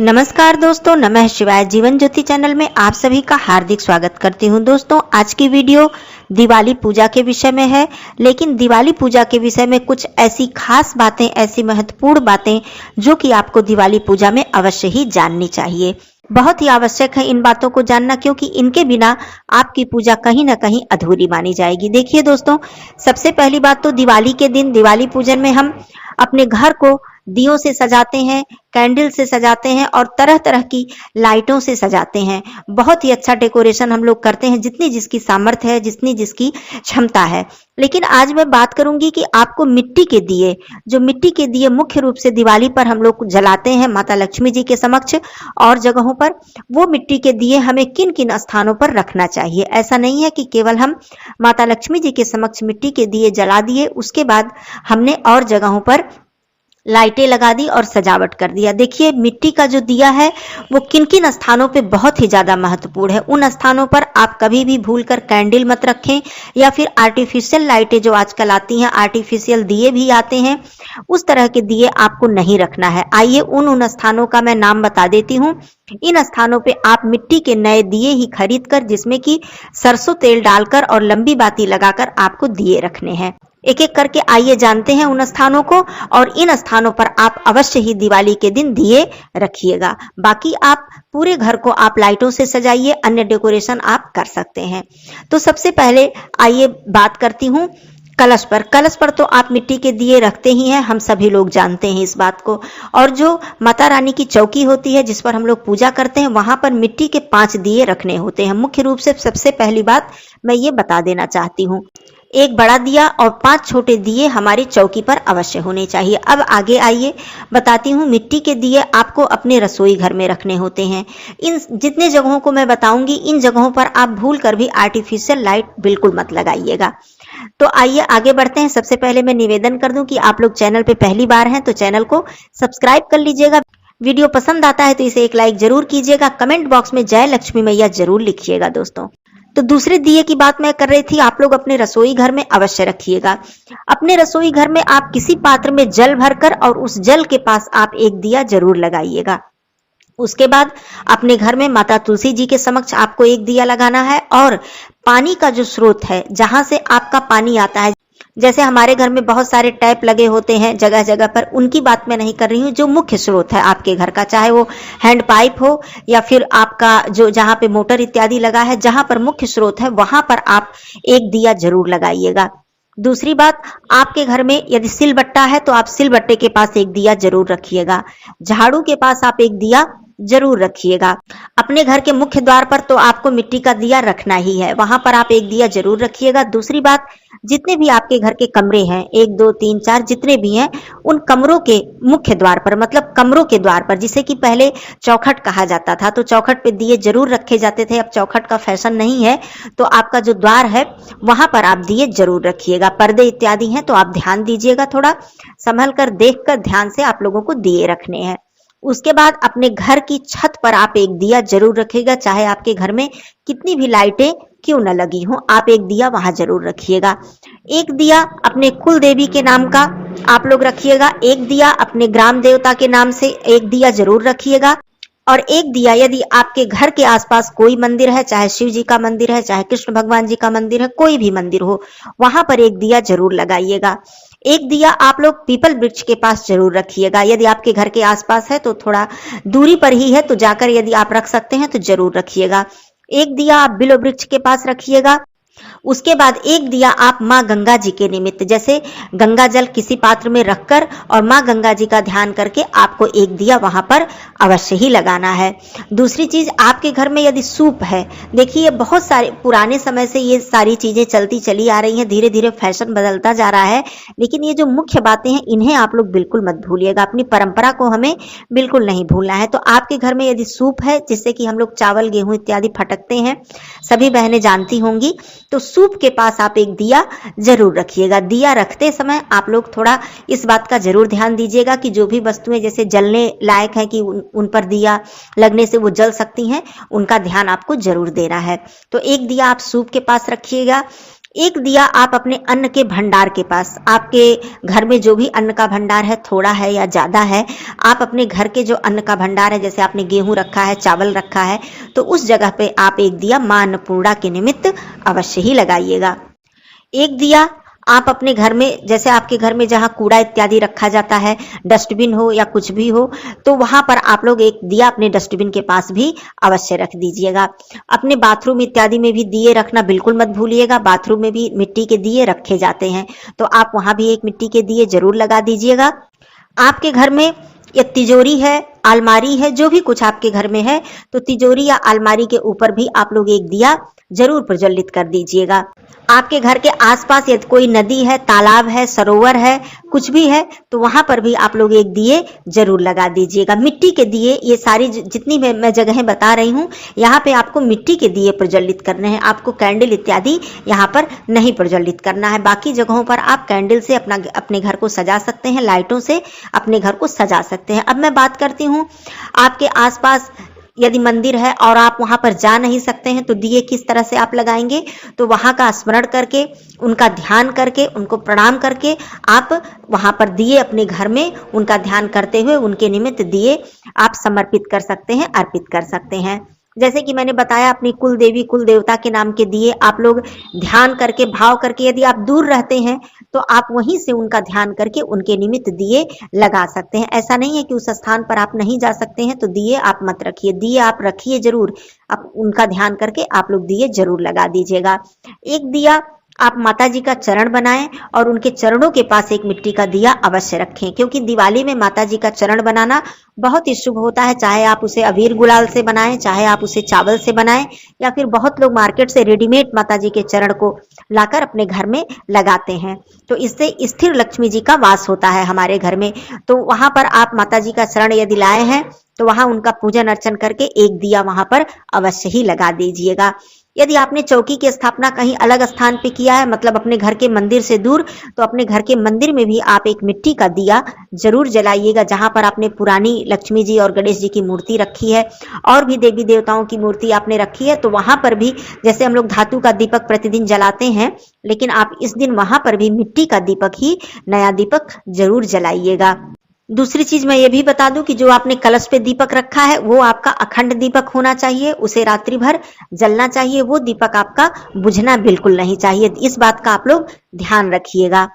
नमस्कार दोस्तों, नमः शिवाय। जीवन ज्योति चैनल में आप सभी का हार्दिक स्वागत करती हूं। दोस्तों, आज की वीडियो दिवाली पूजा के विषय में है, लेकिन दिवाली पूजा के विषय में कुछ ऐसी खास बातें, ऐसी महत्वपूर्ण बातें जो कि आपको दिवाली पूजा में अवश्य ही जाननी चाहिए। बहुत ही आवश्यक है इन बातों को जानना, क्योंकि इनके बिना आपकी पूजा कहीं ना कहीं अधूरी मानी जाएगी। देखिए दोस्तों, सबसे पहली बात तो दिवाली के दिन, दिवाली पूजन में हम अपने घर को दियों से सजाते हैं, कैंडल से सजाते हैं और तरह तरह की लाइटों से सजाते हैं। बहुत ही अच्छा डेकोरेशन हम लोग करते हैं, जितनी जिसकी सामर्थ्य है, जितनी जिसकी क्षमता है। लेकिन आज मैं बात करूंगी कि आपको मिट्टी के दिए, जो मिट्टी के दिए मुख्य रूप से दिवाली पर हम लोग जलाते हैं माता लक्ष्मी जी के समक्ष और जगहों पर, वो मिट्टी के दिए हमें किन किन स्थानों पर रखना चाहिए। ऐसा नहीं है कि केवल हम माता लक्ष्मी जी के समक्ष मिट्टी के दिए जला दिए, उसके बाद हमने और जगहों पर लाइटें लगा दी और सजावट कर दिया। देखिए, मिट्टी का जो दिया है वो किन किन स्थानों पे बहुत ही ज्यादा महत्वपूर्ण है। उन स्थानों पर आप कभी भी भूलकर कैंडल मत रखें, या फिर आर्टिफिशियल लाइटें जो आजकल आती हैं, आर्टिफिशियल दिए भी आते हैं, उस तरह के दिए आपको नहीं रखना है। आइए उन स्थानों का मैं नाम बता देती हूँ। इन स्थानों पे आप मिट्टी के नए दिए ही खरीद कर, जिसमें कि सरसों तेल डालकर और लंबी बाती लगाकर आपको दिए रखने हैं। एक एक करके आइए जानते हैं उन स्थानों को, और इन स्थानों पर आप अवश्य ही दिवाली के दिन दिए रखिएगा। बाकी आप पूरे घर को आप लाइटों से सजाइए, अन्य डेकोरेशन आप कर सकते हैं। तो सबसे पहले आइए बात करती हूँ कलश पर। कलश पर तो आप मिट्टी के दिए रखते ही हैं, हम सभी लोग जानते हैं इस बात को। और जो माता रानी की चौकी होती है जिस पर हम लोग पूजा करते हैं, वहां पर मिट्टी के 5 दिए रखने होते हैं। मुख्य रूप से सबसे पहली बात मैं ये बता देना चाहती हूँ, एक बड़ा दिया और 5 छोटे दिए हमारी चौकी पर अवश्य होने चाहिए। अब आगे आइए बताती हूँ, मिट्टी के दिए आपको अपने रसोई घर में रखने होते हैं। इन जितने जगहों को मैं बताऊंगी, इन जगहों पर आप भूल कर भी आर्टिफिशियल लाइट बिल्कुल मत लगाइएगा। तो आइए आगे बढ़ते हैं। सबसे पहले मैं निवेदन कर दूं कि आप लोग चैनल पे पहली बार हैं तो चैनल को सब्सक्राइब कर लीजिएगा। वीडियो पसंद आता है तो इसे एक लाइक जरूर कीजिएगा। कमेंट बॉक्स में जय लक्ष्मी मैया जरूर लिखिएगा दोस्तों। तो दूसरे दिए की बात मैं कर रही थी, आप लोग अपने रसोई घर में अवश्य रखिएगा। अपने रसोई घर में आप किसी पात्र में जल भरकर और उस जल के पास आप एक दिया जरूर लगाइएगा। उसके बाद अपने घर में माता तुलसी जी के समक्ष आपको एक दिया लगाना है। और पानी का जो स्रोत है, जहां से आपका पानी आता है, जैसे हमारे घर में बहुत सारे टैप लगे होते हैं जगह जगह पर, उनकी बात मैं नहीं कर रही हूँ। जो मुख्य स्रोत है आपके घर का, चाहे वो हैंड पाइप हो या फिर आपका जो जहां पे मोटर इत्यादि लगा है, जहां पर मुख्य स्रोत है वहां पर आप एक दिया जरूर लगाइएगा। दूसरी बात, आपके घर में यदि सिलबट्टा है तो आप सिलबट्टे के पास एक दिया जरूर रखिएगा। झाड़ू के पास आप एक दिया जरूर रखिएगा। अपने घर के मुख्य द्वार पर तो आपको मिट्टी का दिया रखना ही है, वहां पर आप एक दिया जरूर रखिएगा। दूसरी बात, जितने भी आपके घर के कमरे हैं, 1 2 3 4 जितने भी हैं, उन कमरों के मुख्य द्वार पर, मतलब कमरों के द्वार पर, जिसे कि पहले चौखट कहा जाता था, तो चौखट पे दिए जरूर रखे जाते थे। अब चौखट का फैशन नहीं है, तो आपका जो द्वार है वहां पर आप दिए जरूर रखिएगा। पर्दे इत्यादि हैं तो आप ध्यान दीजिएगा, थोड़ा संभल कर, देख कर ध्यान से आप लोगों को दिए रखने हैं। उसके बाद अपने घर की छत पर आप एक दिया जरूर रखिएगा। चाहे आपके घर में कितनी भी लाइटें क्यों न लगी हो, आप एक दिया वहां जरूर रखिएगा। एक दिया अपने कुल देवी के नाम का आप लोग रखिएगा। एक दिया अपने ग्राम देवता के नाम से एक दिया जरूर रखिएगा। और एक दिया यदि आपके घर के आसपास कोई मंदिर है, चाहे शिव जी का मंदिर है, चाहे कृष्ण भगवान जी का मंदिर है, कोई भी मंदिर हो, वहां पर एक दिया जरूर लगाइएगा। एक दिया आप लोग पीपल वृक्ष के पास जरूर रखिएगा। यदि आपके घर के आसपास है तो थोड़ा दूरी पर ही है, तो जाकर यदि आप रख सकते हैं तो जरूर रखिएगा। एक दिया आप बिलो वृक्ष के पास रखिएगा। उसके बाद एक दिया आप माँ गंगा जी के निमित्त, जैसे गंगा जल किसी पात्र में रखकर और माँ गंगा जी का ध्यान करके आपको एक दिया वहां पर अवश्य ही लगाना है। दूसरी चीज, आपके घर में यदि सूप है, देखिए बहुत सारे पुराने समय से ये सारी चीजें चलती चली आ रही हैं, धीरे धीरे फैशन बदलता जा रहा है, लेकिन ये जो मुख्य बातें हैं इन्हें आप लोग बिल्कुल मत भूलिएगा। अपनी परंपरा को हमें बिल्कुल नहीं भूलना है। तो आपके घर में यदि सूप है, जिससे कि हम लोग चावल गेहूं इत्यादि फटकते हैं, सभी बहनें जानती होंगी, तो सूप के पास आप एक दिया जरूर रखिएगा। दिया रखते समय आप लोग थोड़ा इस बात का जरूर ध्यान दीजिएगा कि जो भी वस्तुएं जैसे जलने लायक है कि उन पर दिया लगने से वो जल सकती हैं, उनका ध्यान आपको जरूर देना है। तो एक दिया आप सूप के पास रखिएगा। एक दिया आप अपने अन्न के भंडार के पास, आपके घर में जो भी अन्न का भंडार है, थोड़ा है या ज्यादा है, आप अपने घर के जो अन्न का भंडार है, जैसे आपने गेहूं रखा है, चावल रखा है, तो उस जगह पे आप एक दिया मां अन्नपूर्णा के निमित्त अवश्य ही लगाइएगा। एक दिया आप अपने घर में, जैसे आपके घर में जहां कूड़ा इत्यादि रखा जाता है, डस्टबिन हो या कुछ भी हो, तो वहां पर आप लोग एक दिया अपने डस्टबिन के पास भी अवश्य रख दीजिएगा। अपने बाथरूम इत्यादि में भी दिए रखना बिल्कुल मत भूलिएगा। बाथरूम में भी मिट्टी के दिए रखे जाते हैं, तो आप वहां भी एक मिट्टी के दिए जरूर लगा दीजिएगा। आपके घर में या तिजोरी है, अलमारी है, जो भी कुछ आपके घर में है, तो तिजोरी या अलमारी के ऊपर भी आप लोग एक दिया जरूर प्रज्वलित कर दीजिएगा। आपके घर के आसपास यदि कोई नदी है, तालाब है, सरोवर है, कुछ भी है, तो वहां पर भी आप लोग एक दिए जरूर लगा दीजिएगा। मिट्टी के दिए, ये सारी जितनी मैं जगहें बता रही हूँ, यहाँ पे आपको मिट्टी के दिए प्रज्वलित करने हैं, आपको कैंडल इत्यादि यहाँ पर नहीं प्रज्वलित करना है। बाकी जगहों पर आप कैंडल से अपने घर को सजा सकते हैं, लाइटों से अपने घर को सजा सकते हैं। अब मैं बात करती हूँ, आपके आसपास यदि मंदिर है और आप वहां पर जा नहीं सकते हैं, तो दिए किस तरह से आप लगाएंगे? तो वहां का स्मरण करके, उनका ध्यान करके, उनको प्रणाम करके आप वहां पर दिए अपने घर में उनका ध्यान करते हुए उनके निमित्त दिए आप समर्पित कर सकते हैं, अर्पित कर सकते हैं। जैसे कि मैंने बताया, अपनी कुल देवी कुल देवता के नाम के दिए आप लोग ध्यान करके, भाव करके, यदि आप दूर रहते हैं तो आप वहीं से उनका ध्यान करके उनके निमित्त दिए लगा सकते हैं। ऐसा नहीं है कि उस स्थान पर आप नहीं जा सकते हैं तो दिए आप मत रखिए, दिए आप रखिए जरूर। आप उनका ध्यान करके आप लोग दिए जरूर लगा दीजिएगा। एक दिया आप माता जी का चरण बनाएं और उनके चरणों के पास एक मिट्टी का दिया अवश्य रखें, क्योंकि दिवाली में माता जी का चरण बनाना बहुत ही शुभ होता है। चाहे आप उसे अबीर गुलाल से बनाएं, चाहे आप उसे चावल से बनाएं, या फिर बहुत लोग मार्केट से रेडीमेड माता जी के चरण को लाकर अपने घर में लगाते हैं, तो इससे स्थिर लक्ष्मी जी का वास होता है हमारे घर में। तो वहां पर आप माता जी का चरण यदि लाए हैं तो वहां उनका पूजन अर्चन करके एक दिया वहां पर अवश्य ही लगा दीजिएगा। यदि आपने चौकी की स्थापना कहीं अलग स्थान पे किया है, मतलब अपने घर के मंदिर से दूर, तो अपने घर के मंदिर में भी आप एक मिट्टी का दिया जरूर जलाइएगा। जहां पर आपने पुरानी लक्ष्मी जी और गणेश जी की मूर्ति रखी है और भी देवी देवताओं की मूर्ति आपने रखी है, तो वहां पर भी, जैसे हम लोग धातु का दीपक प्रतिदिन जलाते हैं, लेकिन आप इस दिन वहां पर भी मिट्टी का दीपक ही, नया दीपक जरूर जलाइएगा। दूसरी चीज मैं ये भी बता दूं कि जो आपने कलश पे दीपक रखा है वो आपका अखंड दीपक होना चाहिए, उसे रात्रि भर जलना चाहिए, वो दीपक आपका बुझना बिल्कुल नहीं चाहिए। इस बात का आप लोग ध्यान रखिएगा।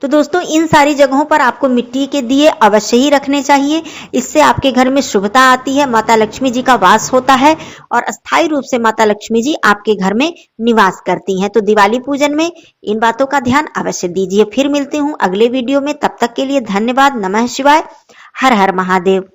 तो दोस्तों, इन सारी जगहों पर आपको मिट्टी के दिए अवश्य ही रखने चाहिए। इससे आपके घर में शुभता आती है, माता लक्ष्मी जी का वास होता है और अस्थायी रूप से माता लक्ष्मी जी आपके घर में निवास करती हैं। तो दिवाली पूजन में इन बातों का ध्यान अवश्य दीजिए। फिर मिलती हूँ अगले वीडियो में, तब तक के लिए धन्यवाद। नमः शिवाय। हर हर महादेव।